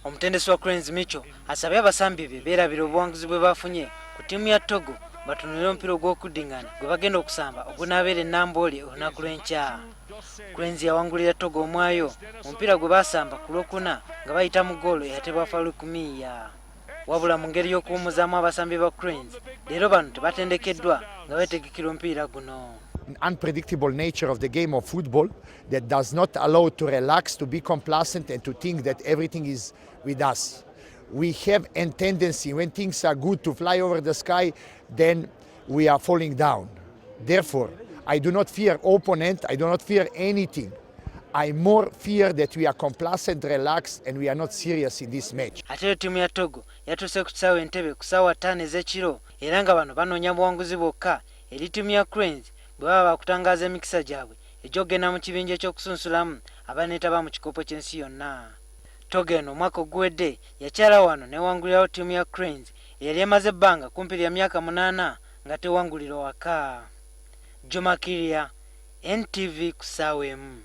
Omutendesi wa Cranes Micho asabye abasambi be beerabira obuwanguzi bwe bafunye ku ttiimu ya Togo batunulire omupiira ogw'okuddingana gwe bagenda okusamba ogunaabeera ennambooli olunaku lw'enkya. Cranes yawangulira Togo omwayo omupiira gwe baasamba ku Lwokuna nga bayita mu ggoolo eyatebwa Farouk Miya. Wabula mu ngeri y'okuwummuzaamu abasambi ba Cranes leero bano tebatendekeddwa nga beetegekera omupiira guno. Unpredictable nature of the game of football that does not allow to relax, to be complacent and to think that everything is with us. We have a tendency when things are good to fly over the sky, then we are falling down. Therefore, I do not fear opponent, I do not fear anything. I more fear that we are complacent, relaxed and we are not serious in this match. Ate ttiimu ya Togo yatuuse ku kisaawe Entebbe ku ssaawa 5 ez'ekiro era nga bano banoonya buwanguzi bwokka eri ttiimu ya Cranes bwe baba bakutangaaza emikisa gyabwe egy'okugenda mu kibinja eky'okusunsulamu abaneetaba mu kikopo ky'ensi yonna. Togo eno omwaka oguwedde yakyala wano newangulirawo ttiimu ya Cranes eyali emaze ebbanga kumpi lya myaka 8 nga tewangulira waka. Joma Kiria, NTV ku ssaawa emu.